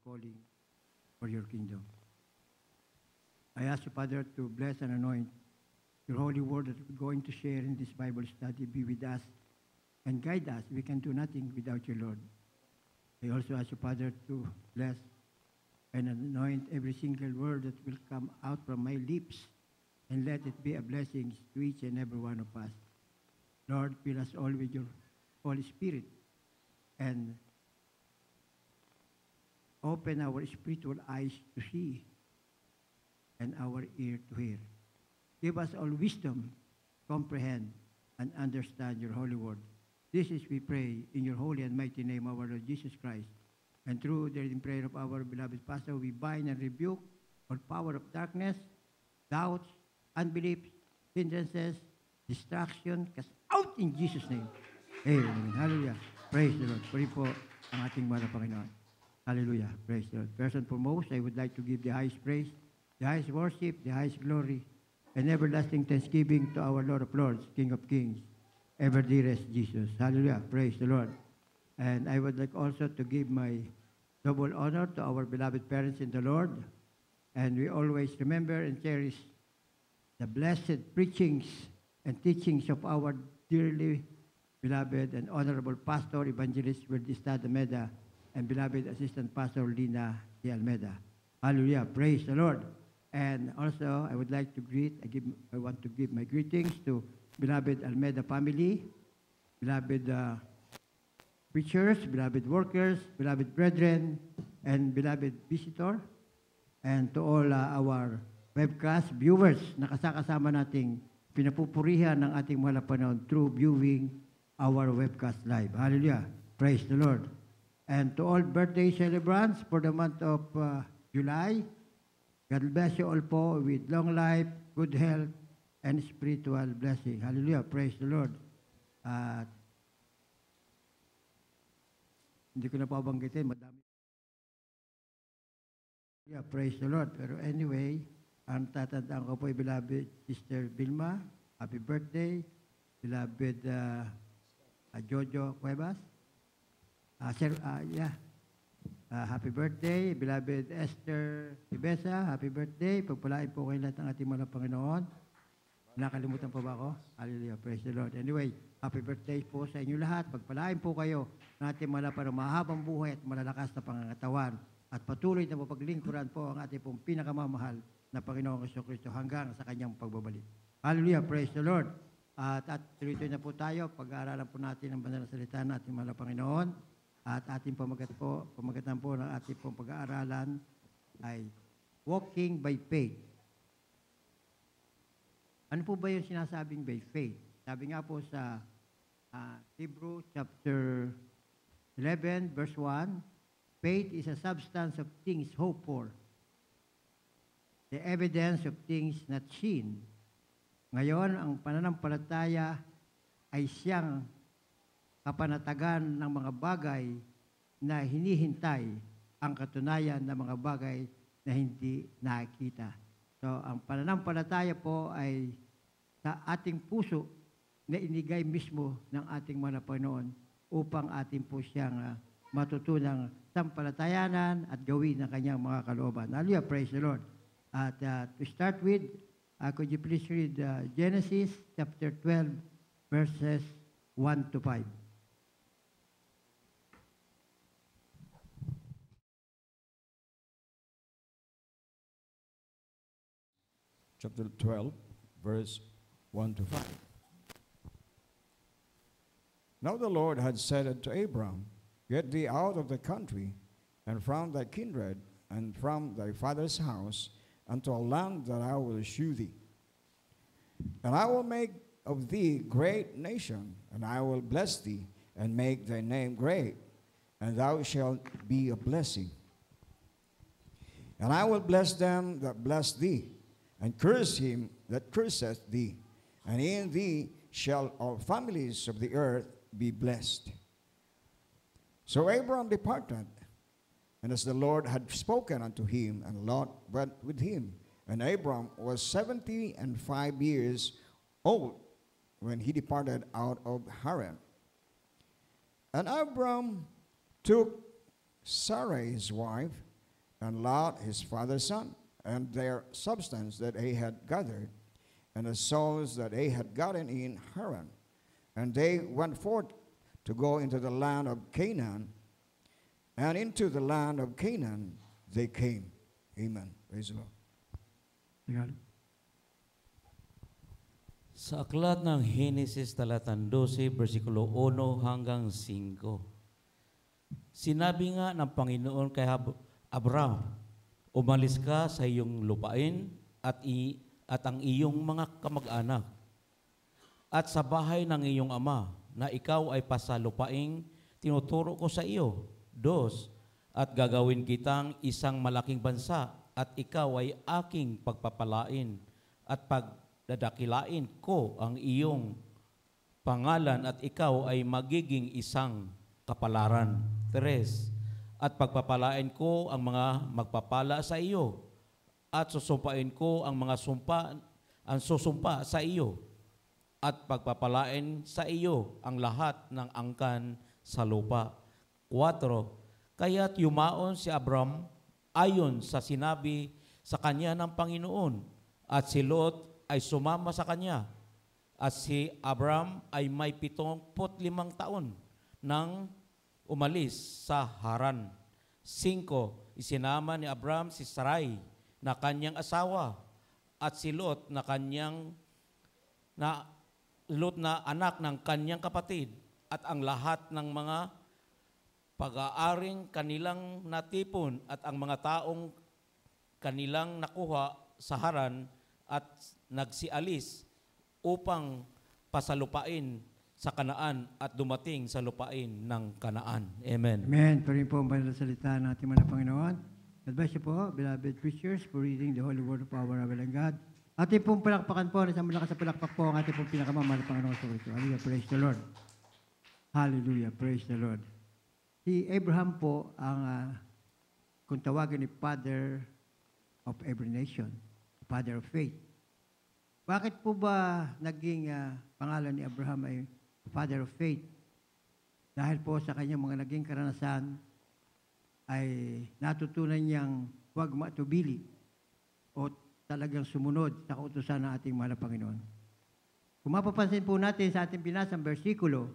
calling for your kingdom. I ask you, Father, to bless and anoint your holy word that we're going to share in this Bible study. Be with us and guide us. We can do nothing without you, Lord. I also ask you, Father, to bless and anoint every single word that will come out from my lips, and let it be a blessing to each and every one of us. Lord, fill us all with your Holy Spirit and open our spiritual eyes to see and our ear to hear. Give us all wisdom, comprehend, and understand your holy word. This is, we pray, in your holy and mighty name, our Lord Jesus Christ. And through the prayer of our beloved pastor, we bind and rebuke all power of darkness, doubts, unbelief, hindrances, distraction, cast out in Jesus' name. Amen. Hallelujah. Praise the Lord. Puri po ang ating mahal na Panginoon. Hallelujah. Praise the Lord. First and foremost, I would like to give the highest praise, the highest worship, the highest glory, and everlasting thanksgiving to our Lord of Lords, King of Kings, ever dearest Jesus. Hallelujah. Praise the Lord. And I would like also to give my double honor to our beloved parents in the Lord. And we always remember and cherish the blessed preachings and teachings of our dearly beloved and honorable pastor, evangelist Verdista Almeda, and beloved assistant pastor Lina de Almeda. Hallelujah. Praise the Lord. And also, I would like to I want to give my greetings to beloved Almeda family, beloved preachers, beloved workers, beloved brethren, and beloved visitor, and to all our webcast viewers na kasama nating pinapupurihan ng ating mahal na Panginoon through viewing our webcast live. Hallelujah. Praise the Lord. And to all birthday celebrants for the month of July, God bless you all po with long life, good health, and spiritual blessing. Hallelujah. Praise the Lord. Hindi ko na pabanggitin. Madami. Yeah, praise the Lord. Pero anyway, ang tatandaan ko po ay beloved Sister Vilma. Happy birthday. Beloved Jojo Cuevas. Happy birthday. Beloved Esther Ibesa. Happy birthday. Pagpalain po kayo lahat ng ating mga Panginoon. Nakalimutan po ba ako? Hallelujah. Praise the Lord. Anyway, happy birthday po sa inyo lahat. Pagpalain po kayo ng ating mga para mahabang buhay at malalakas na pangangatawan. At patuloy na mapaglingkuran po ang ating pong pinakamamahal na Panginoong Kristo hanggang sa kanyang pagbabalik. Hallelujah. Praise the Lord. At tuloy-tuloy na po tayo. Pag-aaralan po natin ang banal na salita ng ating mahal na Panginoon. At ating pamagatan po ng ating pong pag-aaralan ay walking by faith. Ano po ba yung sinasabing by faith? Sabi nga po sa Hebrew chapter 11 verse 1, faith is a substance of things hoped for, the evidence of things not seen. Ngayon, ang pananampalataya ay siyang kapanatagan ng mga bagay na hinihintay, ang katunayan ng mga bagay na hindi nakikita. So, ang pananampalataya po ay sa ating puso na inigay mismo ng ating mga Panginoon upang ating po siyang matutunang sampalatayanan at gawin ang kanyang mga kalooban. Hallelujah, praise the Lord. At to start with, could you please read Genesis chapter 12, verses 1 to 5. Chapter 12, verse 1 to 5. Now the Lord had said unto Abram, Get thee out of the country, and from thy kindred, and from thy father's house, unto a land that I will shew thee. And I will make of thee great nation, and I will bless thee, and make thy name great, and thou shalt be a blessing. And I will bless them that bless thee, and curse him that curseth thee. And in thee shall all families of the earth be blessed. So Abram departed, and as the Lord had spoken unto him, and Lot went with him. And Abram was 75 years old when he departed out of Haran. And Abram took Sarai his wife, and Lot his father's son, and their substance that he had gathered, and the souls that he had gotten in Haran. And they went forth to go into the land of Canaan, and into the land of Canaan they came. Amen. Praise the Lord. Tagalog. Sa aklat ng Henesis talatang 12, versikulo 1 hanggang 5. Sinabi nga ng Panginoon kay Abraham, umalis ka sa iyong lupain at ang iyong mga kamag-anak at sa bahay ng iyong ama na ikaw ay pasalupaing tinuturo ko sa iyo. 2, at gagawin kitang isang malaking bansa at ikaw ay aking pagpapalain at pagdadakilain ko ang iyong pangalan at ikaw ay magiging isang kapalaran. 3, at pagpapalain ko ang mga magpapala sa iyo at susumpain ko ang mga susumpa sa iyo at pagpapalain sa iyo ang lahat ng angkan sa lupa. 4, kaya't yumaon si Abram ayon sa sinabi sa kanya ng Panginoon, at si Lot ay sumama sa kanya. At si Abram ay may 75 taon nang umalis sa Haran. 5, isinama ni Abram si Sarai na kanyang asawa at si Lot na anak ng kanyang kapatid at ang lahat ng mga pag-aaring kanilang natipon at ang mga taong kanilang nakuha sa Haran at nagsialis upang pasalupain sa Kanaan at dumating sa lupain ng Kanaan. Amen. Amen. Parin po ang banal na salita ng ating mga Panginoon. God bless you po, beloved preachers, for reading the Holy Word of our Lord and God. Ating pong palakpakan po, isang malakas sa palakpak po ang ating pong pinakamamahal na Panginoon sa Kristo. Hallelujah, praise the Lord. Hallelujah, praise the Lord. Si Abraham po ang, kung tawagin ni Father of every nation, Father of faith. Bakit po ba naging pangalan ni Abraham ay Father of faith? Dahil po sa kanyang mga naging karanasan ay natutunan niyang huwag matubili o talagang sumunod sa kautusan ng ating mahal na Panginoon. Kung mapapansin po natin sa ating binasang bersikulo,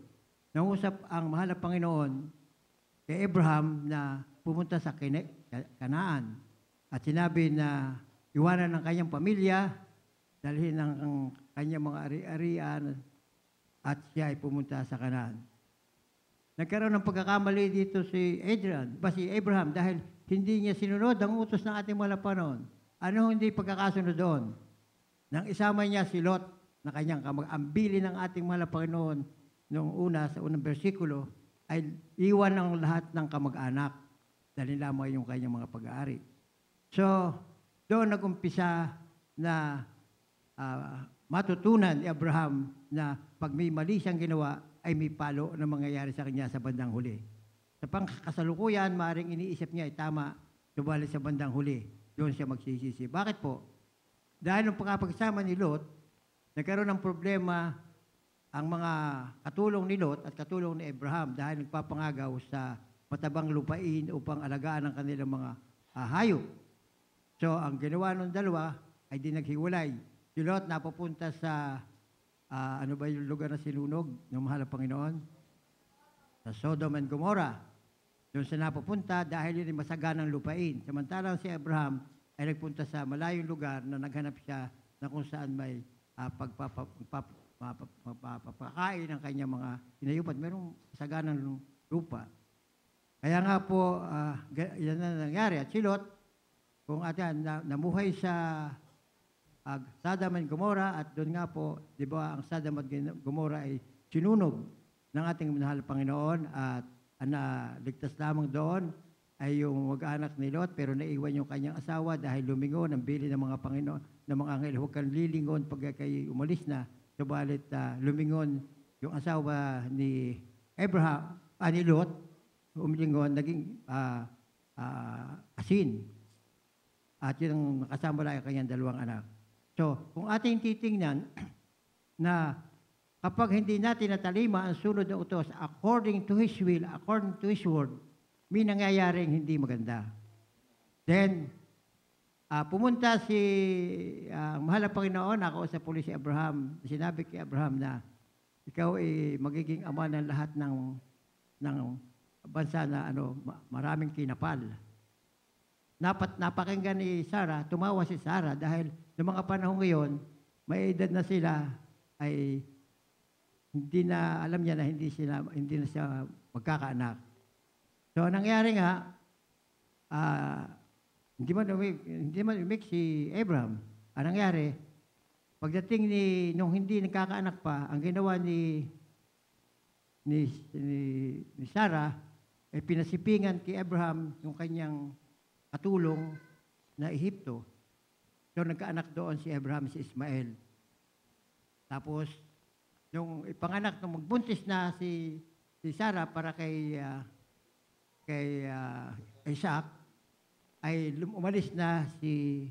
nangusap ang mahal na Panginoon kay Abraham na pumunta sa Kanaan at sinabi na iwanan ng kanyang pamilya, dalhin ang kanyang mga ari-arian at siya ay pumunta sa Kanaan. Nagkaroon ng pagkakamali dito si Abraham dahil hindi niya sinunod ang utos ng ating mahal na Panginoon. Ano hindi pagkakasunod doon? Nang isama niya si Lot na kanyang kamag-ambili ng ating mahal na Panginoon noong una sa unang bersikulo, ay iwan ng lahat ng kamag-anak dahil lamang yung kanyang mga pag-aari. So, doon nag-umpisa na matutunan ni Abraham na pag may mali siyang ginawa, ay may palo na mangyayari sa kanya sa bandang huli. Sa pangkasalukuyan, maaaring iniisip niya ay tama, subalit sa bandang huli, doon siya magsisisi. Bakit po? Dahil nung pagkapagsama ni Lot, nagkaroon ng problema ang mga katulong ni Lot at katulong ni Abraham dahil nagpapangagaw sa matabang lupain upang alagaan ang kanilang mga hayop. So, ang ginawa ng dalawa ay di naghiwalay. Si Lot napapunta sa, ano ba yung lugar na sinunog ng mahal na Panginoon? Sa Sodom and Gomorrah. Doon siya napapunta dahil yun ay masaganang lupain. Samantalang si Abraham ay nagpunta sa malayong lugar na naghanap siya na kung saan may mapapakain ng kanyang mga inayupat. Merong saganang lupa. Kaya nga po, yan na nangyari. At si Lot, kung namuhay sa Sodom and Gomorrah, at doon nga po, di ba, ang Sodom at Gomorrah ay sinunog ng ating minahal Panginoon at ligtas lamang doon ay yung mag-anak ni Lot, pero naiwan yung kanyang asawa dahil lumingon ang bili ng mga Panginoon, ng mga anghel, huwag kang lilingon pag kayo umalis na. Subalit lumingon yung asawa ni Abraham, ni Lot, umilingon, naging asin. At yun ang nakasama lang ang kanyang dalawang anak. So, kung ating titingnan na kapag hindi natin natalima ang sunod na utos according to His will, according to His word, may nangyayaring hindi maganda. Then, pumunta si mahal na Panginoon, nakausap po si Abraham. Sinabi kay Abraham na, ikaw ay magiging ama ng lahat ng bansa na maraming kinapal. Napakinggan ni Sarah, tumawa si Sarah dahil noong mga panahon ngayon, may edad na sila, ay hindi na alam niya na hindi na siya magkakaanak. So nangyari nga, hindi man umik si Abraham. Ang nangyari, pagdating nung hindi nagkakaanak pa, ang ginawa ni Sarah, ay pinasipingan kay Abraham yung kanyang katulong na Ehipto. So nagkaanak doon si Abraham, si Ismael. Tapos, nung ipanganak, nung magbuntis na si Sarah para kay Isaac, ay umalis na si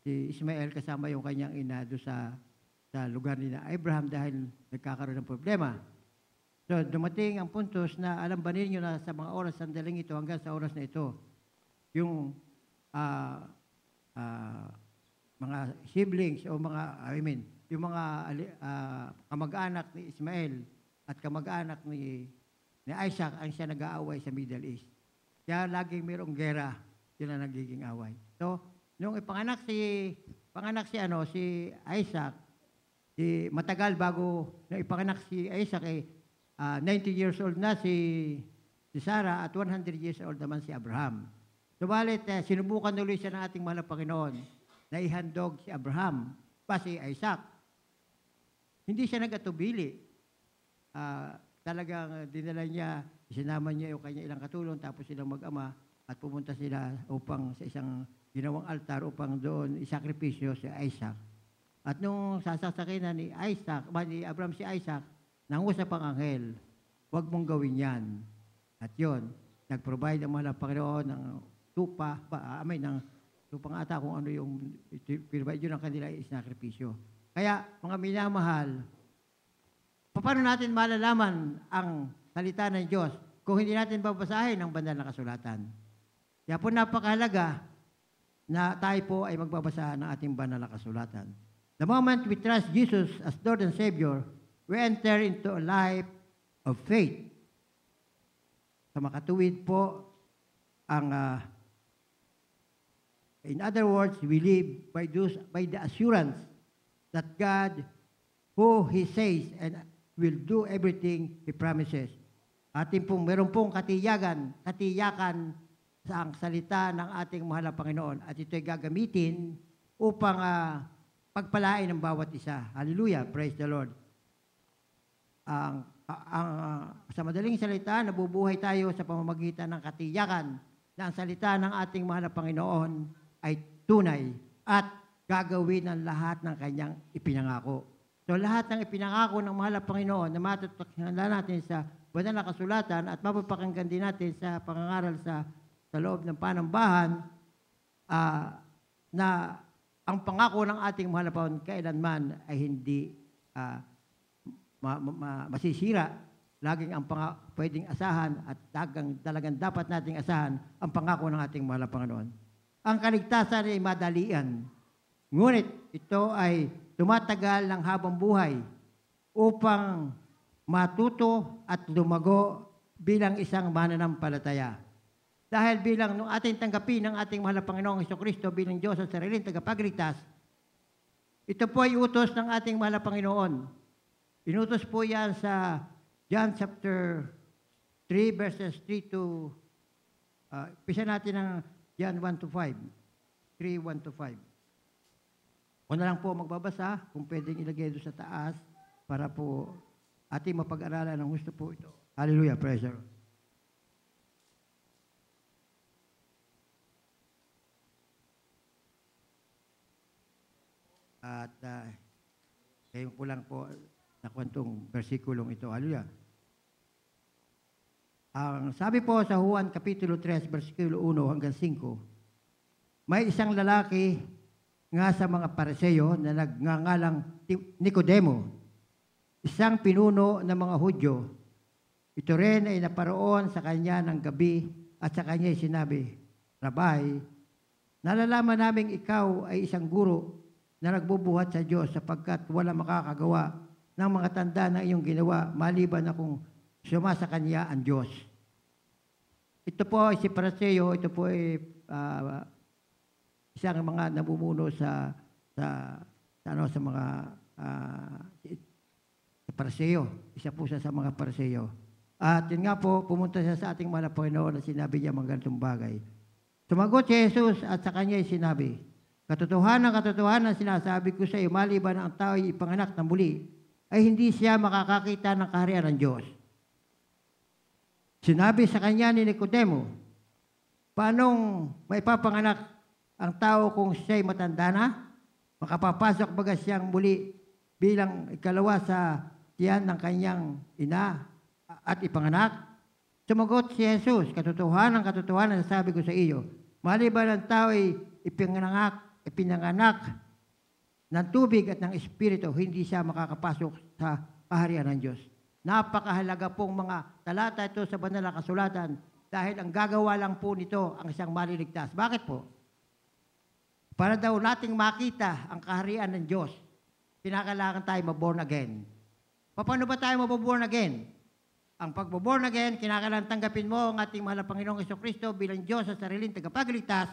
Ismael kasama yung kanyang ina doon sa lugar ni Abraham dahil nagkakaroon ng problema. So, dumating ang puntos na alam ba ninyo na sa mga oras, sandaling ito, hanggang sa oras na ito, yung mga siblings o yung mga kamag-anak ni Ismael at kamag-anak ni Isaac ang siya nag-aaway sa Middle East. Kaya laging mayroong gera, yun ang nagiging away. So, nung ipanganak si Isaac, matagal bago na ipanganak si Isaac, 90 years old na si Sarah at 100 years old naman si Abraham. Subalit, sinubukan ulit siya ng ating mahal na Panginoon na ihandog si Abraham pa si Isaac. Hindi siya nag-atubili. Talagang dinala niya, isinama niya yung kanya ilang katulong, tapos silang mag-ama at pumunta sila upang sa isang ginawang altar upang doon isakripisyo si Isaac. At nung sasaksakin na ni Abraham si Isaac, nangusap ang anghel, huwag mong gawin yan. At yun, nag-provide ang mahal na Panginoon ng ng lupang ata kung ano yung provide yun ang kanila isakripisyo. Kaya, mga minamahal, paano natin malalaman ang salita ng Diyos kung hindi natin babasahin ang banal na kasulatan? Kaya po napakahalaga na tayo po ay magbabasa ng ating banal na kasulatan. The moment we trust Jesus as Lord and Savior, we enter into a life of faith. Sa makatuwid po ang in other words, we live by the assurance that God, who He says and will do everything He promises. Meron pong katiyakan sa ang salita ng ating mahal na Panginoon at ito'y gagamitin upang pagpalain ng bawat isa. Hallelujah! Praise the Lord! Sa madaling salita, nabubuhay tayo sa pamamagitan ng katiyakan na ang salita ng ating mahal na Panginoon ay tunay at gagawin ang lahat ng kanyang ipinangako. So lahat ng ipinangako ng mahal na Panginoon na matutuklasan natin sa banal na kasulatan at mapapakinggan din natin sa pangangaral sa loob ng panambahan na ang pangako ng ating mahal na Panginoon kailanman ay hindi masisira. Laging ang pwedeng asahan at talagang dapat nating asahan ang pangako ng ating mahal na Panginoon. Ang kaligtasan ay madalian. Ngunit ito ay tumatagal ng habang buhay upang matuto at lumago bilang isang mananampalataya. Dahil bilang nung ating tanggapin ng ating mahal na Panginoong Jesucristo bilang Diyos at sariling tagapagligtas, ito po ay utos ng ating mahal na Panginoon. Inutos po yan sa John chapter 3 verses 3 to, pisa natin ng John 1 to 5. 3, 1 to 5. O na lang po magbabasa, kung pwedeng ilagay doon sa taas, para po ating mapag-aralan ng gusto po ito. Hallelujah, praise the Lord. At kayo po lang po na kwentong versikulong ito. Hallelujah. Ang sabi po sa Juan Kapitulo 3, versikulo 1 hanggang 5, may isang lalaki nga sa mga Pariseo na nagngangalang Nicodemo, isang pinuno ng mga Hudyo. Ito rin ay naparoon sa kanya ng gabi at sa kanya sinabi, Rabbi, Nalalaman namin ikaw ay isang guro na nagbubuhat sa Diyos sapagkat wala makakagawa ng mga tanda na iyong ginawa maliban na kung suma sa Kanya ang Diyos. Ito po ay si Pariseo, ito po ay isang mga namumuno sa mga Pariseo. Isa po siya sa mga Pariseo. At yun nga po, pumunta siya sa ating mahal na Panginoon at sinabi niya mga ganitong bagay. Sumagot si Jesus at sa kanya ay sinabi, katotohanan sinasabi ko sa iyo, maliban ang tao ay ipanganak na muli, ay hindi siya makakakita ng kaharian ng Diyos. Sinabi sa kanya ni Nicodemo, paanong maipapanganak ang tao kung siya'y matanda na? Makapapasok baga siyang muli bilang ikalawa sa tiyan ng kanyang ina at ipanganak? Sumagot si Jesus, katotohanan sabi ko sa iyo, maliban ang tao ay ipinanganak ng tubig at ng Espiritu, hindi siya makakapasok sa kaharian ng Diyos. Napakahalaga pong mga talata ito sa banal na kasulatan dahil ang gagawa lang po nito ang isang maliligtas. Bakit po? Para daw nating makita ang kaharian ng Diyos, kinakailangan tayo maborn again. Paano ba tayo maboborn again? Ang pagbo-born again, kinakailangan tanggapin mo ang ating mahal na Panginoong Jesucristo bilang Diyos sa sariling tagapagligtas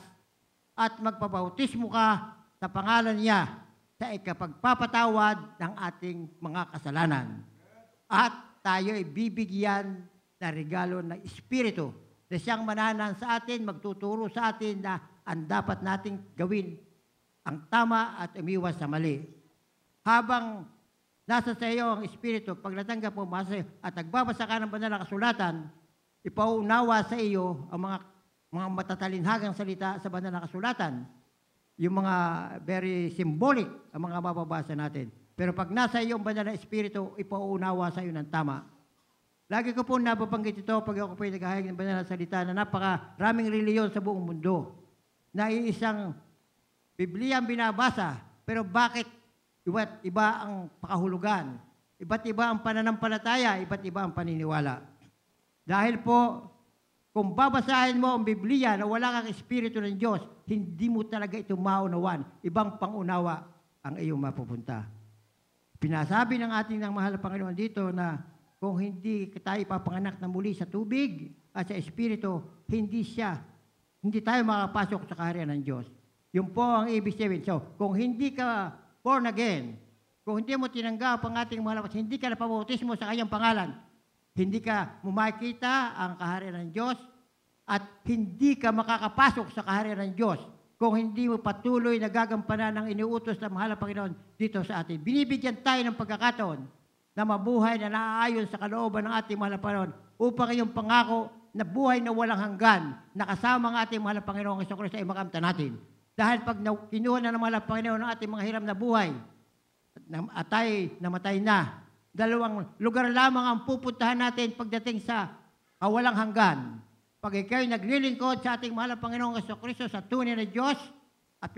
at magpabautismo ka sa pangalan niya sa ikapagpapatawad ng ating mga kasalanan. At tayo ay bibigyan na regalo ng Espiritu na siyang mananan sa atin, magtuturo sa atin na ang dapat nating gawin ang tama at umiwas sa mali. Habang nasa sa iyo ang Espiritu, pag natanggap mo at nagbabasa ka ng banal na kasulatan, ipaunawa sa iyo ang mga matatalinhagang salita sa banal na kasulatan. Yung mga very symbolic ang mga mababasa natin. Pero pag nasa iyo ang banal na Espiritu, ipaunawa sa iyo ng tama. Lagi ko po nababanggit ito pag ako po naghahayag ng banal na salita na napakaraming reliyon sa buong mundo na iisang Biblia ang binabasa, pero bakit iba't iba ang pakahulugan, iba't iba ang pananampalataya, iba't iba ang paniniwala. Dahil po, kung babasahin mo ang Biblia na wala kang Espiritu ng Diyos, hindi mo talaga ito maunawan. Ibang pangunawa ang iyong mapupunta. Pinasabi ng ating mahal na Panginoon dito na kung hindi tayo ipapanganak na muli sa tubig at sa Espiritu, hindi tayo makapasok sa kaharian ng Diyos. Yun po ang ibig sabihin. So, kung hindi ka born again, kung hindi mo tinanggap ang ating mahal, hindi ka napabautismo sa kanyang pangalan, hindi ka makikita ang kaharian ng Diyos at hindi ka makakapasok sa kaharian ng Diyos kung hindi mo patuloy na gagampanan ang iniutos ng mahal na Panginoon dito sa atin. Binibigyan tayo ng pagkakataon na mabuhay na naaayon sa kalooban ng ating mahal na Panginoon upang iyong pangako na buhay na walang hanggan na kasama ang ating mahal na Panginoong Jesucristo ay makamta natin. Dahil pag kinuha na ng mahal na Panginoon ng ating mga hiram na buhay at tayo namatay na, dalawang lugar lamang ang pupuntahan natin pagdating sa kawalang hanggan. Pag ikaw'y naglilingkod sa ating mahal na Panginoong Jesucristo sa tunay na Diyos at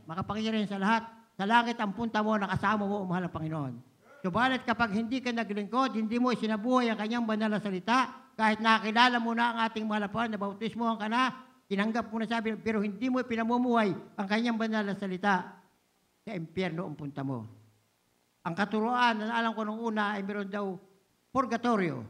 makapangyarihan sa lahat, sa langit ang punta mo, nakasama mo ang mahal na Panginoon. Subalit kapag hindi ka naglingkod, hindi mo isinabuhay ang kanyang banal na salita, kahit nakakilala mo na ang ating mahal na Panginoon, nabautismohan ka na, tinanggap mo na sabi, pero hindi mo pinamumuhay ang kanyang banal na salita, sa impyerno ang punta mo. Ang katuruan, na alam ko nung una, ay meron daw purgatorio.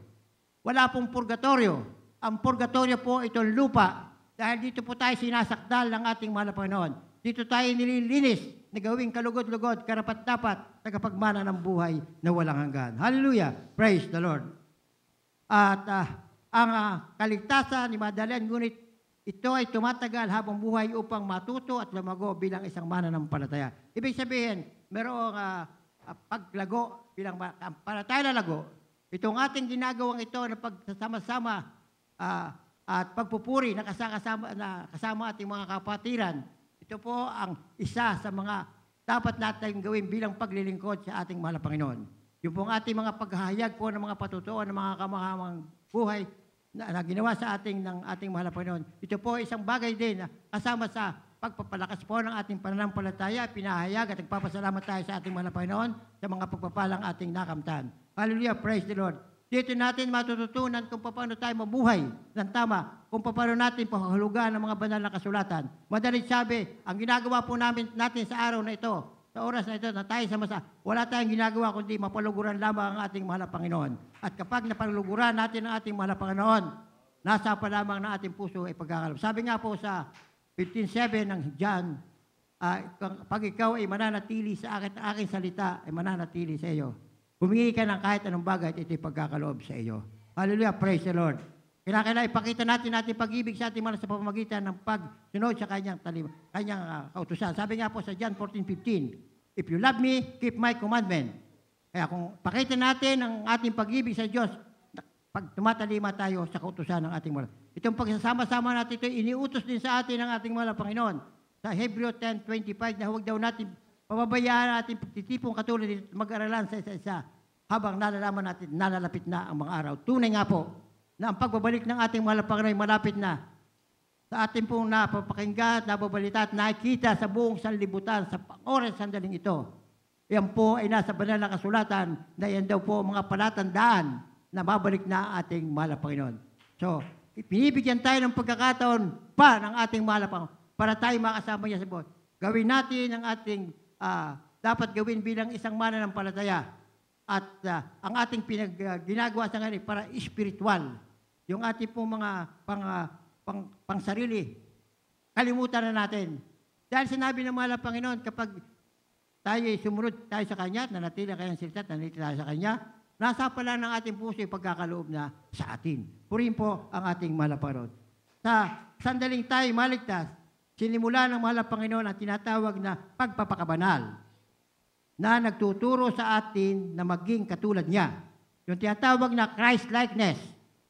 Wala pong purgatorio. Ang purgatorio po itong lupa, dahil dito po tayo sinasakdal ng ating mahal na Panginoon. Dito tayo nililinis na gawing kalugod-lugod, karapat-dapat, tagapagmana ng buhay na walang hanggan. Hallelujah! Praise the Lord! At ang kaligtasan ni Madalen, ngunit ito ay tumatagal habang buhay upang matuto at lumago bilang isang mananampalataya. Ibig sabihin, merong paglago bilang palataya na lago. Itong ating ginagawang ito na pagsasama-sama at pagpupuri na kasama ating mga kapatiran, ito po ang isa sa mga dapat natin gawin bilang paglilingkod sa ating mahal na Panginoon. Yung pong ating mga paghahayag po ng mga patutuan ng mga kamahamang buhay na ginawa sa ng ating mahal na Panginoon. Ito po isang bagay din na kasama sa pagpapalakas po ng ating pananampalataya, pinahayag at nagpapasalamat tayo sa ating mahal na Panginoon sa mga pagpapalang ating nakamtan. Hallelujah, praise the Lord. Dito natin matututunan kung paano tayo mabuhay ng tama, kung paano natin pahulugan ng mga banal na kasulatan. Madalit sabi, ang ginagawa po natin sa araw na ito, sa oras na ito, na tayo sa masa, wala tayong ginagawa kundi mapaluguran lamang ang ating mahal na Panginoon. At kapag napaluguran natin ang ating mahal na Panginoon, nasa pa lamang na ating puso ay pagkakalob. Sabi nga po sa 15:7 ng John, pag ikaw ay mananatili sa aking salita, ay mananatili sa iyo. Humingi ka ng kahit anong bagay at ito'y pagkakaloob sa iyo. Hallelujah, praise the Lord. Kailangan ipakita natin pag-ibig sa ating mahal sa pamamagitan ng pagsunod sa kanyang kautusan. Sabi nga po sa John 14:15, if you love me, keep my commandment. Kaya kung pakita natin ang ating pag-ibig sa Diyos, pag tumatalima tayo sa kautusan ng ating mahal. Itong pagsasama-sama natin ito, iniutos din sa atin ng ating mahal na Panginoon. Sa Hebreo 10:25, na huwag daw natin pababayaan natin pagtitipong katulad dito, mag-aralan sa isa-isa habang nalalaman natin, nalalapit na ang mga araw. Tunay nga po na ang pagbabalik ng ating mahal na Panginoon malapit na. Sa ating pong napapakinggan, nababalita at nakikita sa buong sanlibutan sa oras sandaling ito. Yan po ay nasa banal na kasulatan na yan daw po mga palatandaan na babalik na ating mahal na Panginoon. So, pinibigyan tayo ng pagkakataon pa ng ating mahal na Panginoon para tayo makasama niya sa buhay. Gawin natin ang ating dapat gawin bilang isang mananampalataya. At ang ating ginagawa sa ngayon para espiritual. Yung ating pong mga pangsarili, kalimutan na natin. Dahil sinabi ng mahal na Panginoon, kapag tayo ay sumunod tayo sa Kanya, nanatili ang Kanyang salita, nanatili tayo sa Kanya, nasa pala ng ating puso yung pagkakaloob na sa atin. Purihin po ang ating mahal na Panginoon. Sa sandaling tayo maligtas, sinimula ng mahal na Panginoon ang tinatawag na pagpapakabanal na nagtuturo sa atin na maging katulad niya. Yung tinatawag na Christ-likeness.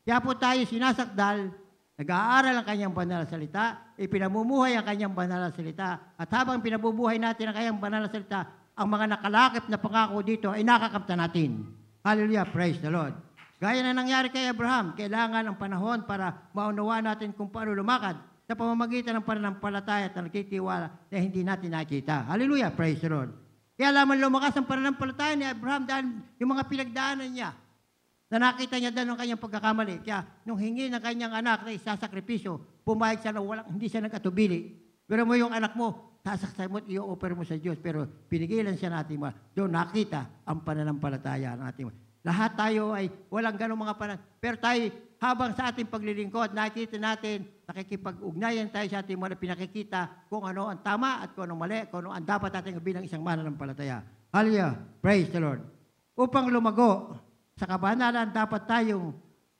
Kaya po tayo sinasakdal, nag-aaral ang kanyang banal na salita, ipinamumuhay ang kanyang banal na salita, at habang pinabubuhay natin ang kanyang banal na salita, ang mga nakalakip na pangako dito ay nakakamta natin. Hallelujah, praise the Lord. Gaya na nangyari kay Abraham, kailangan ang panahon para maunawaan natin kung paano lumakad sa pamamagitan ng pananampalataya at nagtitiwala na hindi natin nakita. Hallelujah, praise the Lord. Kaya lamang lumakas ang pananampalataya ni Abraham dahil yung mga pinagdaanan niya na nakita niya dahil ng kanyang pagkakamali. Kaya nung hingi ng kanyang anak na isasakripisyo, pumayag siya na hindi siya nagkatubili. Pero mo yung anak mo, sasaksan mo at i-offer mo sa Diyos. Pero pinigilan siya natin mo. Doon nakita ang pananampalataya ng ating lahat tayo ay walang ganong mga pero tayo, habang sa ating paglilingkod, nakikita natin, nakikipag-ugnayan tayo sa ating mga pinakikita kung ano ang tama at kung ano mali, kung ano ang dapat natin bilang isang mananampalataya. Hallelujah! Praise the Lord! Upang lumago sa kabanalan, dapat tayong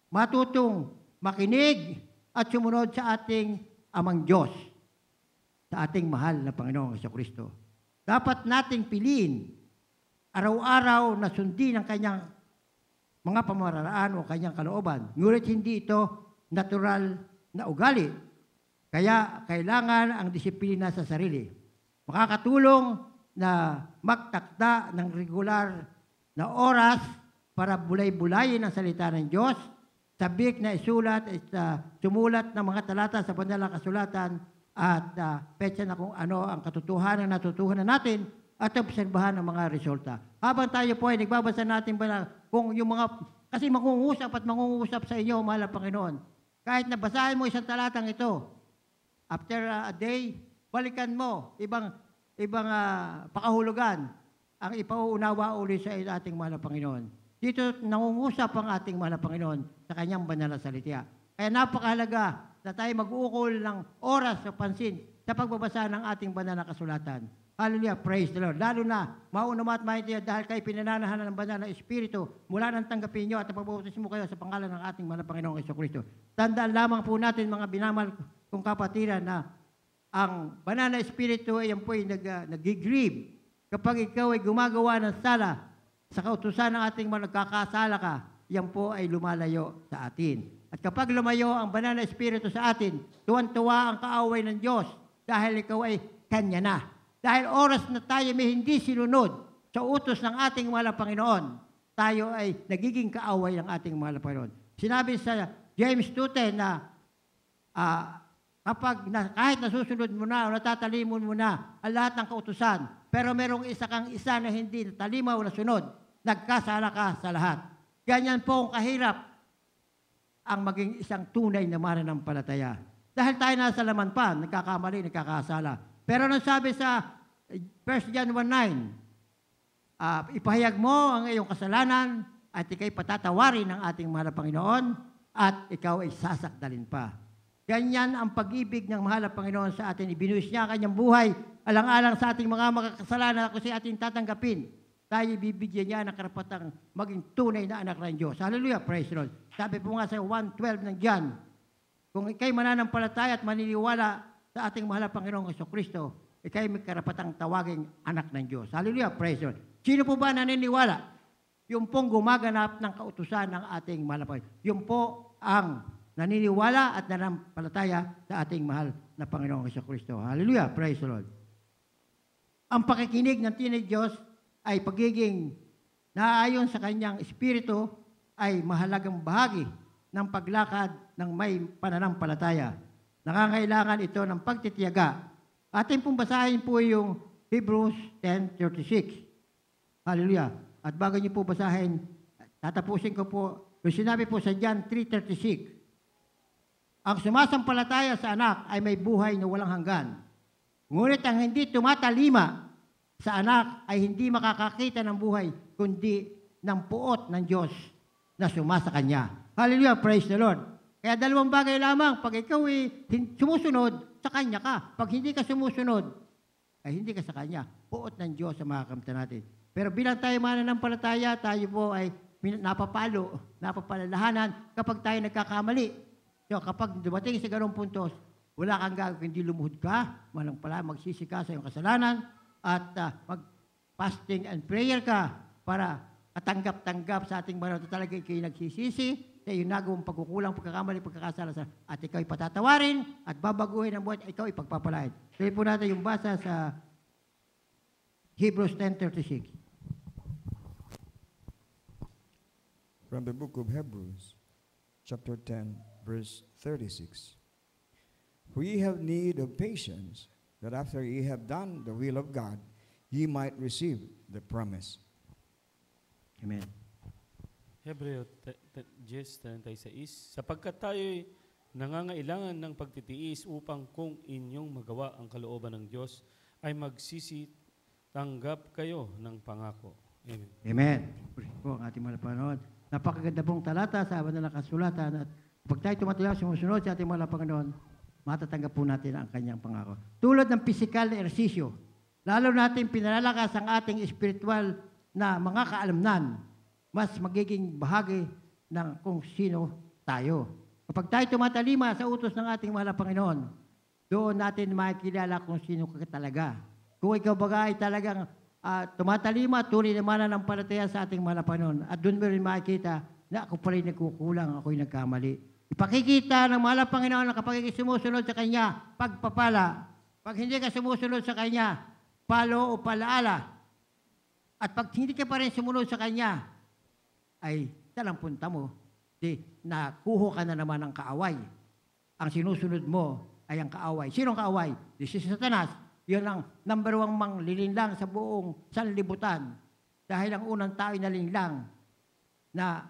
matutong makinig at sumunod sa ating Amang Diyos, sa ating mahal na Panginoong Jesucristo. Dapat nating piliin araw-araw na sundin ang kanyang mga pamamaraan o kanyang kalooban. Ngunit hindi ito natural na ugali. Kaya kailangan ang disiplina sa sarili. Makakatulong na magtakda ng regular na oras para bulay-bulayin ang salita ng Diyos, sabik na isulat at sumulat ng mga talata sa banal na kasulatan at petsa na kung ano ang katotohanan na natutuhanan natin at obserbahan ang mga resulta. Habang tayo po ay nagbabasa natin kung yung mga, kasi mangungusap at mangungusap sa inyo, mahal na Panginoon. Kahit nabasahin mo isang talatang ito, after a day, balikan mo, ibang pakahulugan ang ipauunawa uli sa ating mahal na Panginoon. Dito nangungusap ang ating mahal na Panginoon sa kanyang banal na salita. Kaya napakahalaga na tayo mag-uukol ng oras sa pansin sa pagbabasa ng ating banal na kasulatan. Hallelujah, praise the Lord. Lalo na, maunama at maintindihan dahil kayo pinananahan ng banal na Espiritu, mula nang tanggapin nyo at napagbabatis mo kayo sa pangalan ng ating mahal na Panginoong Jesucristo. Tandaan lamang po natin mga binamahal kong kapatiran na ang banal na Espiritu ay yan po ay nag-grieve kapag ikaw ay gumagawa ng sala sa kautusan ng ating mga nagkakasala ka, yan po ay lumalayo sa atin. At kapag lumayo ang banal na Espiritu sa atin, tuwan-tuwa ang kaaway ng Diyos dahil ikaw ay kanya na. Dahil oras na tayo may hindi sinunod sa utos ng ating mahal na Panginoon, tayo ay nagiging kaaway ng ating mahal na Panginoon. Sinabi sa James 2:10 na kahit nasusunod mo na o natatalimon mo na ang lahat ng kautusan, pero merong isa kang isa na hindi natalimaw na sunod, nagkasala ka sa lahat. Ganyan po ang kahirap ang maging isang tunay na mananampalataya. Dahil tayo nasa laman pa, nagkakamali, nagkakasala. Pero nang sabi sa 1 John 1:9, ipahayag mo ang iyong kasalanan at ikay patatawarin ng ating mahal na Panginoon at ikaw ay sasakdalin pa. Ganyan ang pag-ibig ng mahal na Panginoon sa atin. Ibinuhis niya ang kanyang buhay, alang-alang sa ating mga makakasalanan kung siya ating tatanggapin. Tayo bibigyan niya ng karapatang maging tunay na anak ng Diyos. Hallelujah, praise the Lord. Sabi po nga sa 1:12 ng John, kung ikay mananampalataya at maniniwala sa ating mahal na Panginoong Jesucristo, ikay may karapatang tawaging anak ng Diyos. Hallelujah, praise the Lord. Sino po ba naniniwala? Yung pong gumaganap ng kautusan ng ating mahal na Panginoon. Yung po ang naniniwala at nananampalataya sa ating mahal na Panginoong Jesucristo. Hallelujah, praise the Lord. Ang pakikinig ng tinay Diyos ay pagiging naayon sa kanyang espiritu ay mahalagang bahagi ng paglakad ng may pananampalataya. Nangangailangan ito ng pagtitiyaga. Ating pong basahin po yung Hebrews 10:36. Hallelujah. At bago niyo po basahin, tatapusin ko po yung sinabi po sa John 3:36. Ang sumasampalataya sa anak ay may buhay na walang hanggan. Ngunit ang hindi tumatalima sa anak ay hindi makakakita ng buhay, kundi ng puot ng Diyos na sumasa kanya. Hallelujah, praise the Lord. Kaya dalawang bagay lamang, pag ikaw ay sumusunod, sa kanya ka. Pag hindi ka sumusunod, ay hindi ka sa kanya. Puot ng Diyos ang makakamta natin. Pero bilang tayo mananampalataya, tayo po ay napapalalahanan kapag tayo nagkakamali. So kapag dumating sa ganong puntos, wala kang gagawin, hindi lumuhod ka, malang pala magsisika sa iyong kasalanan, at mag-fasting and prayer ka para katanggap-tanggap sa ating mga talaga kayo nagsisisi sa iyong nagawang pagkukulang, pagkakamali, pagkakasala at ikaw ay patatawarin at babaguhin ang buhay at ikaw ay pagpapalain. Tuloy po natin yung basa sa Hebrews 10:36. From the book of Hebrews, chapter 10, verse 36. For ye have need of patience, that after ye have done the will of God, ye might receive the promise. Amen. Hebreo 10:36, sapagkat tayo'y nangangailangan ng pagtitiis upang kung inyong magawa ang kalooban ng Diyos, ay magsisitanggap kayo ng pangako. Amen. Amen. Puri po ang ating mahal na Panginoon. Napakaganda pong talata sa banal na kasulatan at pag tayo tumatayo sumusunod sa ating mahal na Panginoon, matatanggap po natin ang kanyang pangako. Tulad ng pisikal na ersisyo, lalo natin pinalalakas ang ating espiritual na mga kaalamnan, mas magiging bahagi ng kung sino tayo. Kapag tayo tumatalima sa utos ng ating mahal na Panginoon, doon natin makikilala kung sino ka talaga. Kung ikaw baga ay talagang tumatalima, tunay na mananampalataya sa ating mahal na Panginoon, at doon mo rin makikita na ako pa rin nagkukulang, ako'y nagkamali. Ipakikita ng mahal na Panginoon na kapag sumusunod sa Kanya, pagpapala. Pag hindi ka sumusunod sa Kanya, palo o palaala. At pag hindi ka pa rin sumunod sa Kanya, ay talang punta mo, nakuho ka na naman ng kaaway. Ang sinusunod mo ay ang kaaway. Sinong kaaway? This is Satanas. Yun ang number 1 manglilinlang sa buong sanlibutan. Dahil ang unang tao na linlang na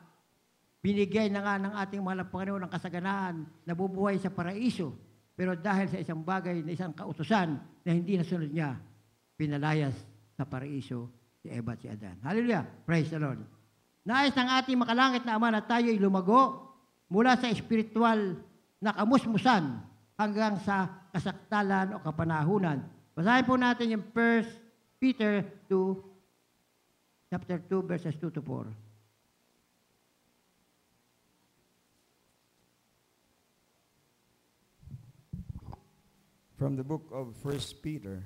binigay na nga ng ating mahal na Panginoon ng kasaganaan na bubuhay sa paraiso. Pero dahil sa isang bagay na isang kautusan na hindi nasunod niya, pinalayas sa paraiso si Eva at si Adan. Hallelujah! Praise the Lord! Nais ng ating makalangit na Ama na tayo ay lumago mula sa espiritual na kamusmusan hanggang sa kasaktalan o kapanahunan. Basahin po natin yung 1 Peter 2, chapter 2, verses 2 to 4. From the book of 1 Peter,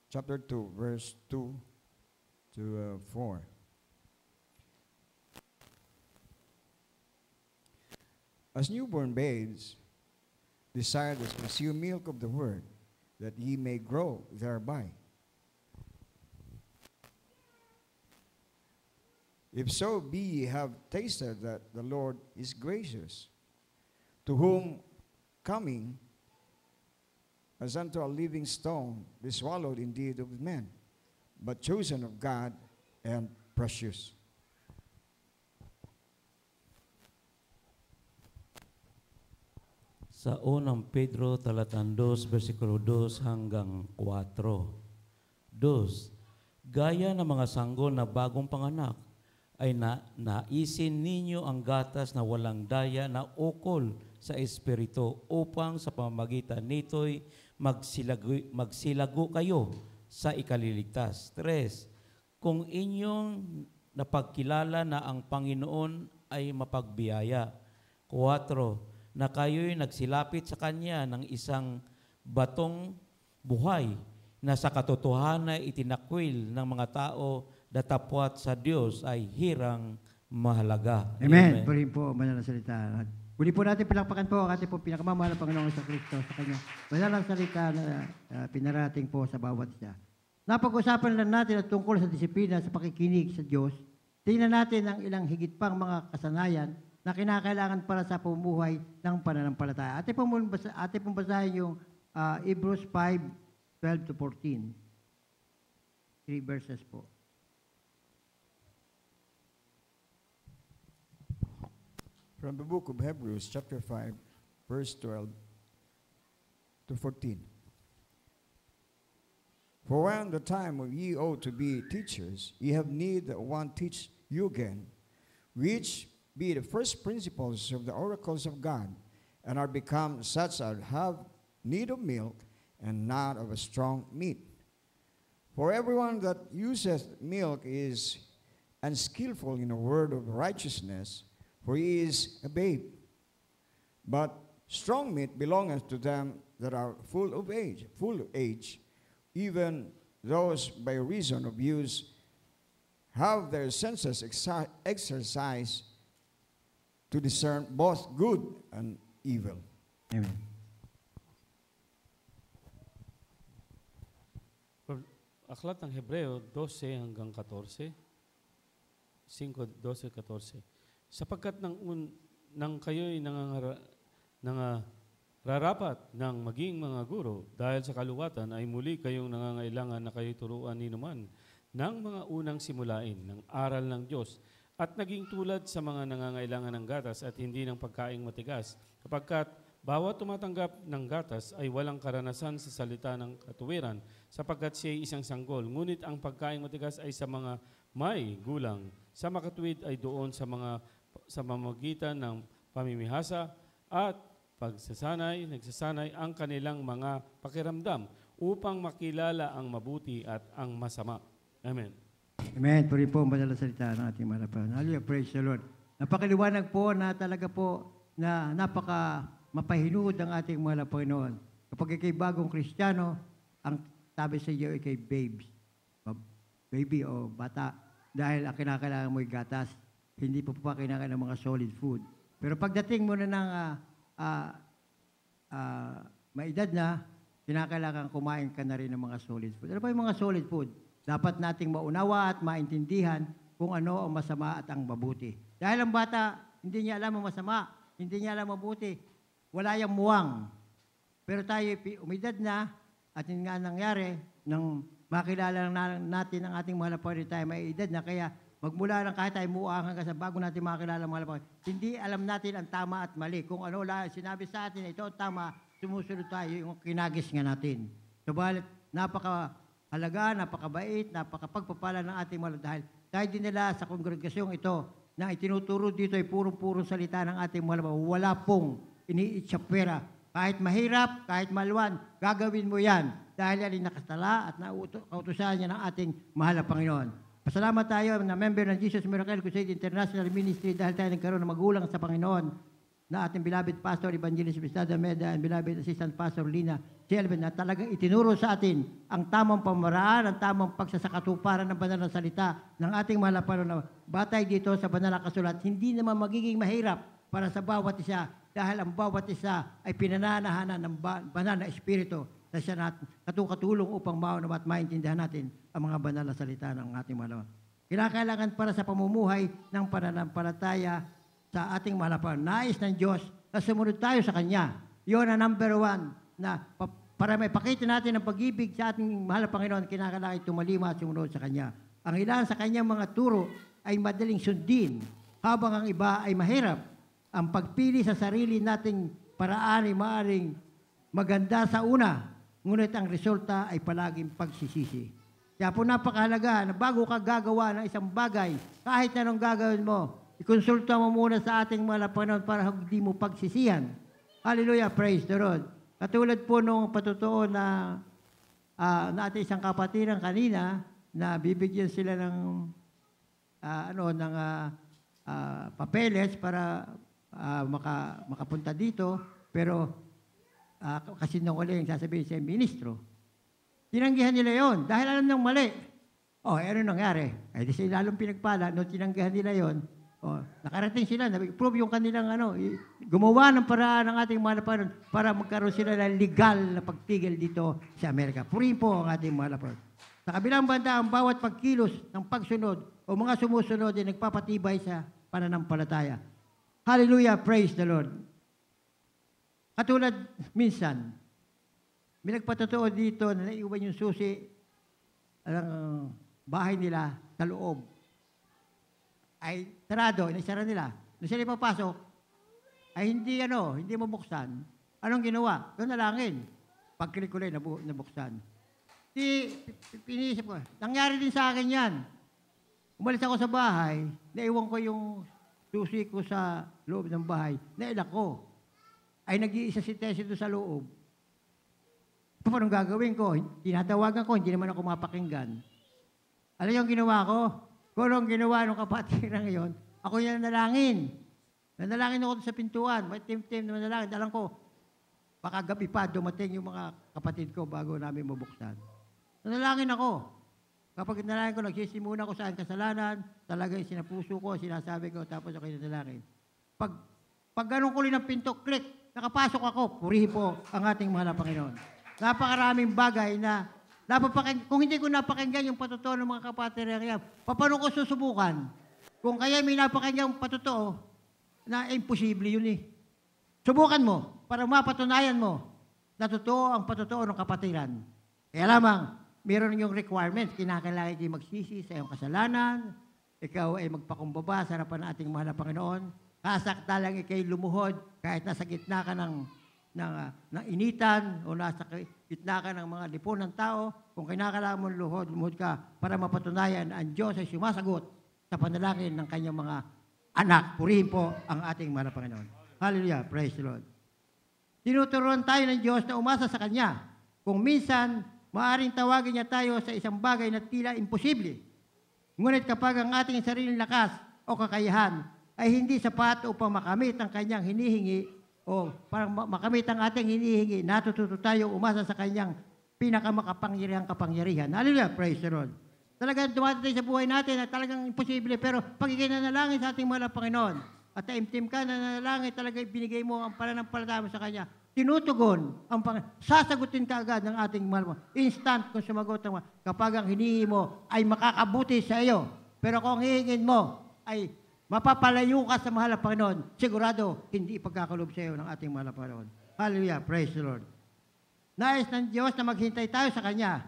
chapter 2, verse 2 to 4. As newborn babes, desire the consumed milk of the word, that ye may grow thereby. If so be ye have tasted that the Lord is gracious, to whom coming as unto a living stone, be swallowed indeed of men, but chosen of God and precious. Sa unang Pedro talatang 2, versikulo 2 hanggang 4. 2. Gaya ng mga sanggol na bagong panganak, ay naisin ninyo ang gatas na walang daya na ukol sa Espiritu upang sa pamamagitan nito'y magsilago kayo sa ikaliligtas. 3. Kung inyong napagkilala na ang Panginoon ay mapagbiyaya. 4. Na kayo'y nagsilapit sa Kanya ng isang batong buhay na sa katotohanan itinakwil ng mga tao datapwat sa Diyos ay hirang mahalaga. Amen. Purihin po ang banal na salita. Muli po natin palakpakan po ang ating po pinakamamahal na Panginoon sa Kristo sa Kanya. Banal na salita na pinarating po sa bawat isa. Napag-usapan lang natin at tungkol sa disiplina sa pakikinig sa Diyos. Tingnan natin ang ilang higit pang mga kasanayan na kinakailangan para sa pumuhay ng pananampalataya. Ating pong basahin yung Hebrews 5:12 to 14. 3 verses po. From the book of Hebrews, chapter 5, verse 12 to 14. For when the time of ye ought to be teachers, ye have need that one teach you again, which be the first principles of the oracles of God, and are become such as have need of milk, and not of a strong meat. For everyone that useth milk is unskillful in the word of righteousness, for he is a babe. But strong meat belongeth to them that are full of age, even those by reason of use have their senses exercised to discern both good and evil. Amen. Aklat ng Hebreo 12 hanggang 14. 5:12-14. Sapagkat nang kayo'y rarapat ng maging mga guro dahil sa kaluwatan ay muli kayong nangangailangan na kayo'y turuan ni naman ng mga unang simulain ng aral ng Diyos at naging tulad sa mga nangangailangan ng gatas at hindi ng pagkaing matigas. Kapagkat bawat tumatanggap ng gatas ay walang karanasan sa salita ng katuwiran sapagkat siya ay isang sanggol. Ngunit ang pagkaing matigas ay sa mga may gulang. Sa makatuwid ay doon sa pamamagitan ng pamimihasa at nagsasanay ang kanilang mga pakiramdam upang makilala ang mabuti at ang masama. Amen. Amen. Puri po ang banal na salita ng ating mahal na Panginoon. Hallelujah. Praise the Lord. Napakaliwanag po na talaga po na napaka mapahinuod ang ating mahal na Panginoon. Kapag ikay bagong Kristiyano, ang sabi sa iyo ikay babes. Baby o bata. Dahil ang kinakailangan mo ay gatas. Hindi po pa kinakailangan ng mga solid food. Pero pagdating mo na ng maedad na, kinakailangan kumain ka na rin ng mga solid food. Ano ba yung mga solid food? Dapat nating maunawa at maintindihan kung ano ang masama at ang mabuti. Dahil ang bata, hindi niya alam ang masama, hindi niya alam ang mabuti. Wala yung muwang. Pero tayo umidad na at yun nga nangyari nang makilala natin ang ating mahal na Panginoon, tayo may edad na kaya magmula lang kahit tayo muwang hanggang sa bago natin makilala ang mahal na Panginoon. Hindi alam natin ang tama at mali. Kung ano lang sinabi sa atin, ito ang tama, sumusunod tayo yung kinagis nga natin. Subalit, napakahalaga, napakabait, napakapagpapala ng ating mahal dahil tayo din nila sa kongregasyong ito na itinuturo dito ay purong-puro salita ng ating mahal. Wala pong iniitsapwera. Kahit mahirap, kahit malwan, gagawin mo yan dahil yan ay nakatala at kautusan niya ng ating mahal na Panginoon. Pasalamat tayo na member ng Jesus Miracle Crusade International Ministry dahil tayo nagkaroon ng magulang sa Panginoon na ating beloved Pastor Evangelist Bistada Meda and beloved Assistant Pastor Lina Chelvin na talagang itinuro sa atin ang tamang pamaraan, ang tamang pagsasakatuparan ng banal na salita ng ating mahal na Panginoon. Batay dito sa banal na kasulat, hindi naman magiging mahirap para sa bawat isa dahil ang bawat isa ay pinananahanan ng banal na Espiritu na siya katulong upang maunawa at maintindihan natin ang mga banal na salita ng ating mahal. Kinakailangan para sa pamumuhay ng pananampalataya sa ating mahal. Nais ng Diyos na sumunod tayo sa Kanya. Yun ang number one na para may pakita natin ang pag-ibig sa ating mahal na Panginoon, kinakailangan tumalima at sumunod sa Kanya. Ang ilan sa Kanyang mga turo ay madaling sundin, habang ang iba ay mahirap. Ang pagpili sa sarili nating paraan ay maaring maganda sa una, ngunit ang resulta ay palaging pagsisisi. Kaya po napakahalaga na bago ka gagawa ng isang bagay, kahit anong gagawin mo, ikonsulta mo muna sa ating mga Panginoon para hindi mo pagsisihan. Hallelujah, praise the Lord. Katulad po nung patutuo na ating isang kapatiran kanina, na bibigyan sila ng papeles para makapunta dito, pero kasi nung uling sasabihin siya ministro. Tinanggihan nila yon dahil alam ng mali. Ano nangyari? Di sila lalong pinagpala, nung tinanggihan nila yon, nakarating sila, prove yung kanilang gumawa ng paraan ng ating mga Panginoon para magkaroon sila ng legal na pagtigil dito sa Amerika. Purihin po ang ating mga Panginoon. Sa kabilang banda, ang bawat pagkilos ng pagsunod o mga sumusunod ay nagpapatibay sa pananampalataya. Hallelujah, praise the Lord. Katulad minsan, may nagpatotoo dito na naiwan yung susi ng bahay nila sa loob. Ay sarado, inaisara nila. Nung sila papasok, ay hindi mabuksan. Anong ginawa? Doon nalangin. Pagkilikulay, nabuksan. Pinisip ko, nangyari din sa akin yan. Umalis ako sa bahay, naiwan ko yung susi ko sa loob ng bahay, nailak ko. Ay nag-iisa si Tessie doon sa loob. Paano gagawin ko? Tinatawagan ko, hindi naman ako mapakinggan. Alam yung ginawa ko? Kung anong ginawa ng kapatid na ngayon, ako yung nanalangin. Nanalangin ako sa pintuan. May tim-tim na nanalangin. Alam ko, baka gabi pa dumating yung mga kapatid ko bago namin mabuksan. Nanalangin ako. Kapag nanalangin ko, nagsisimuna ko saan kasalanan, talagang sinapuso ko, sinasabi ko, tapos ako yung nanalangin. Pag ganun ko ng pinto, click, nakapasok ako, purihin po ang ating mahal na Panginoon. Napakaraming bagay na kung hindi ko napakinggan yung patotoo ng mga kapatid na paano ko susubukan? Kung kaya may napakinggan yung patotoo, na imposible yun eh. Subukan mo para mapatunayan mo na totoo ang patotoo ng kapatiran. Kaya lamang, meron yung requirements. Kinakailangan kayo magsisi sa iyong kasalanan. Ikaw ay magpakumbaba sa harapan ng ating mahal na Panginoon. Kasakta lang ikay lumuhod kahit nasa gitna ka ng initan o nasa gitna ka ng mga lipon ng tao, kung kinakailangan mo lumuhod ka para mapatunayan ang Diyos ay sumasagot sa panalangin ng kanyang mga anak. Purihin po ang ating mahal na Panginoon. Hallelujah. Praise the Lord. Tinuturuan tayo ng Diyos na umasa sa Kanya. Kung minsan, maaaring tawagin niya tayo sa isang bagay na tila imposible. Ngunit kapag ang ating sariling lakas o kakayahan ay hindi sapat upang makamit ang Kanyang hinihingi o para makamit ang ating hinihingi, natututo tayo umasa sa Kanyang pinakamakapangyarihang kapangyarihan. Hallelujah, praise the Lord. Talagang dumadating sa buhay natin na talagang imposible, pero pag ikinanalangin sa ating mahal na Panginoon at taimtim ka na nanalangin, talaga ibinigay mo ang pananampalataya mo sa Kanya, tinutugon ang sasagutin ka agad ng ating mahal mo. Instant kung sumagot ang kapag ang hinihingi mo ay makakabuti sa iyo. Pero kung hihingin mo ay mapapalayo ka sa mahal na Panginoon, sigurado, hindi ipagkakalob sa iyo ng ating mahal na Panginoon. Hallelujah, praise the Lord. Nais ng Diyos na maghintay tayo sa Kanya.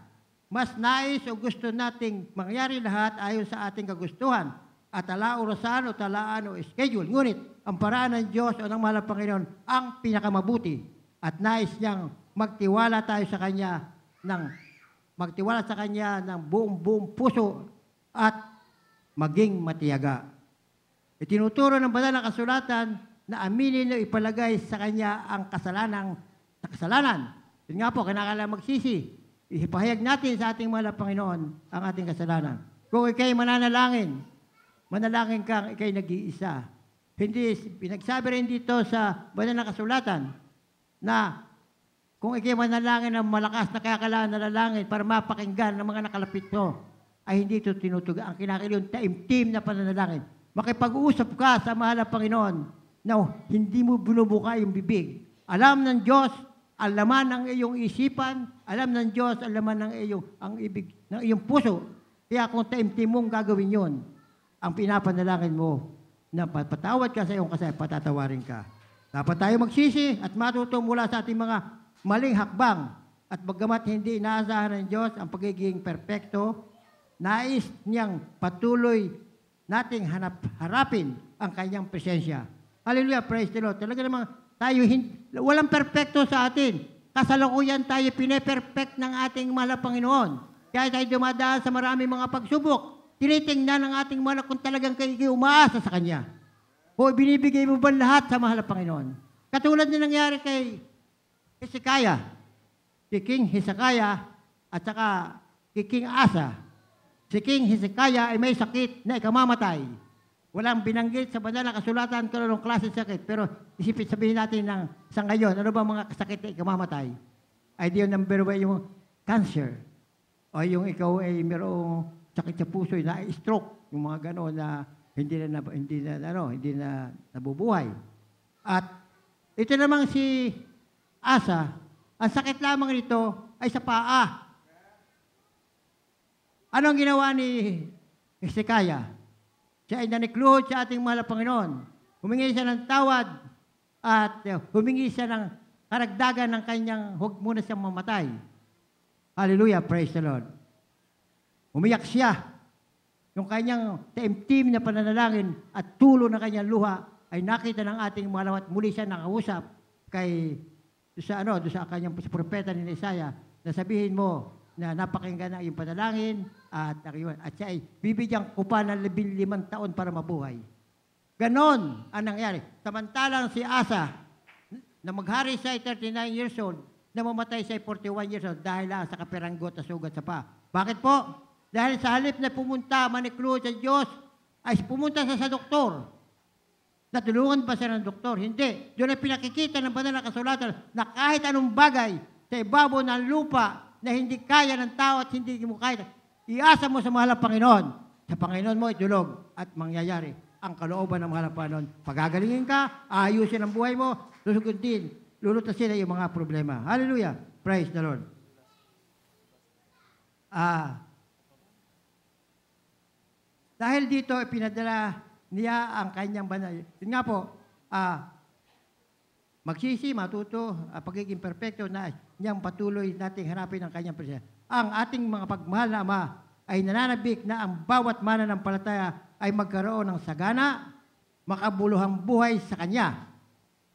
Mas nais o gusto nating mangyari lahat ayon sa ating kagustuhan at orasan o talaan o schedule. Ngunit, ang paraan ng Diyos o ng mahal na Panginoon ang pinakamabuti at nais niyang magtiwala sa Kanya ng buong puso at maging matiyaga. Itinuturo ng banal na kasulatan na aminin o ipalagay sa Kanya ang kasalanan. Yun nga po, kinakailangan magsisi. Ipahayag natin sa ating mahal na Panginoon ang ating kasalanan. Kung ikay manalangin kang ikay nag-iisa. Hindi, pinagsabi rin dito sa banal na kasulatan na kung ikay manalangin ng malakas na kailangan nalalangin para mapakinggan ng mga nakalapit mo, ay hindi ito tinutuga. Ang kinakailangan taimtim na pananalangin. Makipag-uusap ka sa mahal na Panginoon na hindi mo binubuka yung bibig. Alam ng Diyos ang laman ng iyong isipan, alam ng Diyos ang laman ng iyong puso. Kaya kung taimtim mong gagawin yon, ang pinapanalangin mo na patawad ka sa iyong kasalanan, patatawarin ka. Dapat tayo magsisi at matuto mula sa ating mga maling hakbang. At bagamat hindi inaasahan ng Diyos ang pagiging perpekto, nais niyang patuloy nating harapin ang kanyang presensya. Hallelujah, praise the Lord. Talaga namang walang perpekto sa atin. Kasalukuyan tayo pine-perfect ng ating mahal na Panginoon. Kaya tayo dumadaan sa maraming mga pagsubok. Tinitingnan ng ating mahal kung talagang kayo umaasa sa Kanya. O binibigay mo ba lahat sa mahal na Panginoon? Katulad na nangyari kay Hezekiah. Si King Hezekiah at saka si King Asa. Si King Hezekiah ay may sakit na ikamamatay. Walang binanggit sa banal na kasulatan kung anong klase sakit. Pero sabihin natin sa ngayon, ano ba mga sakit na ikamamatay? Idea number 1 yung cancer. O yung ikaw ay mayroong sakit sa puso, na stroke, yung mga gano'n na hindi na nabubuhay. At ito namang si Asa, ang sakit lamang nito ay sa paa. Anong ginawa ni Hezekiah? Siya ay nanikluhod sa ating mahal na Panginoon. Humingi siya ng tawad at humingi siya ng karagdagan ng kanyang huwag muna siyang mamatay. Hallelujah, praise the Lord. Umiyak siya. Yung kanyang taimtim na pananalangin at tulo ng kanyang luha ay nakita ng ating mahal at muli siya nakausap doon sa kanyang propeta ni Isaiah na sabihin mo na napakinggan ang iyong panalangin at siya ay bibigyan ko pa ng 15 taon para mabuhay. Ganon ang nangyari. Samantalang si Asa, na maghari siya ay 39 years old, na mamatay siya ay 41 years old dahil lang sa kapiranggot at sugat sa paa. Bakit po? Dahil sa halip na pumunta, manikluhod sa Diyos, ay pumunta siya sa doktor. Natulungan ba siya ng doktor? Hindi. Doon ay pinakikita ng banal na kasulatan na kahit anong bagay sa ibabaw ng lupa na hindi kaya ng tao at hindi mo kaya, iasa mo sa mahal na Panginoon. Sa Panginoon mo itulog at mangyayari ang kalooban ng mahal na Panginoon. Pagagalingin ka, ayusin ang buhay mo, lusuguntin, lulutasin na yung mga problema. Hallelujah! Praise the Lord. Dahil dito, pinadala niya ang kanyang banal. Yun nga po, magsisi, matuto, pagiging perfecto na niyang patuloy nating harapin ang kanyang presensya. Ang ating mga pagmahal na Ama ay nananabik na ang bawat mananampalataya ay magkaroon ng sagana, makabuluhang buhay sa Kanya.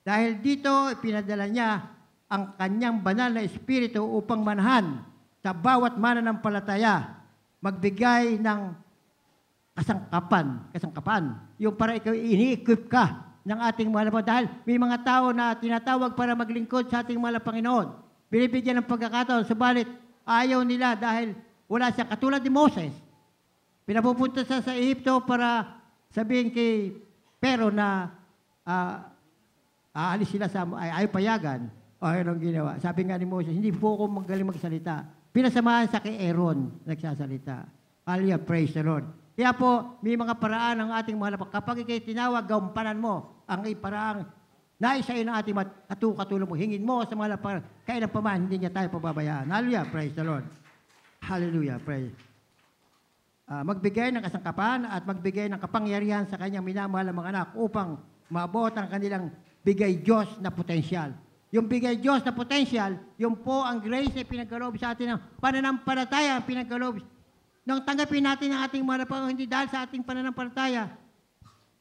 Dahil dito, pinadala niya ang kanyang banal na Espiritu upang manahan sa bawat mananampalataya, magbigay ng kasangkapan. Yung para ikaw ini-equip ka ng ating mahal na Panginoon. Dahil may mga tao na tinatawag para maglingkod sa ating mahal na Panginoon. Binibigyan ng pagkakataon, subalit ayaw nila dahil wala siya. Katulad ni Moses. Pinapupunta siya sa Egypto para sabihin kay Pero na aalis sila ayaw payagan. O anong ginawa? Sabi nga ni Moses, hindi po ako magaling magsalita. Pinasamahan sa kay Aaron nagsasalita. Hallelujah, praise the Lord. Kaya po, may mga paraan ng ating mahal na Panginoon. Kapag ikay tinawag, gampanan mo ang paraang nais sa iyo ng ating katulong mo. Hingin mo sa mahal na Panginoon. Kailan pa man, hindi niya tayo pababayaan. Hallelujah, praise the Lord. Hallelujah, praise. Magbigay ng kasangkapan at magbigay ng kapangyarihan sa kanyang minamahal na mga anak upang maabot ang kanilang bigay Diyos na potensyal. Yung bigay Diyos na potensyal, yung po ang grace na pinagkaloob sa atin ng pananampalataya, ang pinagkaloob nang tanggapin natin ang ating mahal na Panginoon, hindi dahil sa ating pananampalataya.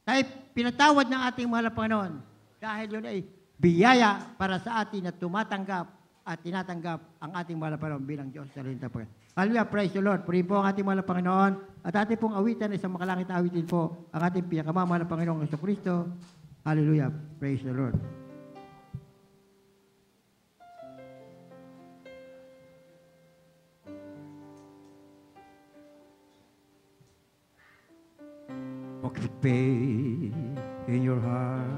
Tayo pinatawad ng ating mahal na Panginoon. Dahil yun ay biyaya para sa atin na tumatanggap at tinatanggap ang ating mahal na Panginoon bilang Diyos sa rin tayo. Hallelujah, praise the Lord. Purihin po ang ating mahal na Panginoon at ating pong awitan ay isang makalangit na awitin po ang ating pinakamamahal na Panginoong Kristo. Hallelujah, praise the Lord. Walk with faith in your heart,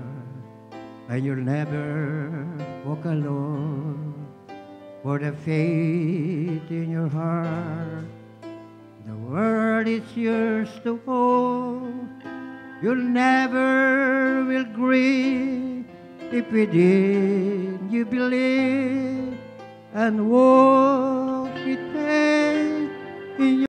and you'll never walk alone. For the faith in your heart, the world is yours to hold. You'll never will grieve if within you believe and walk with faith in your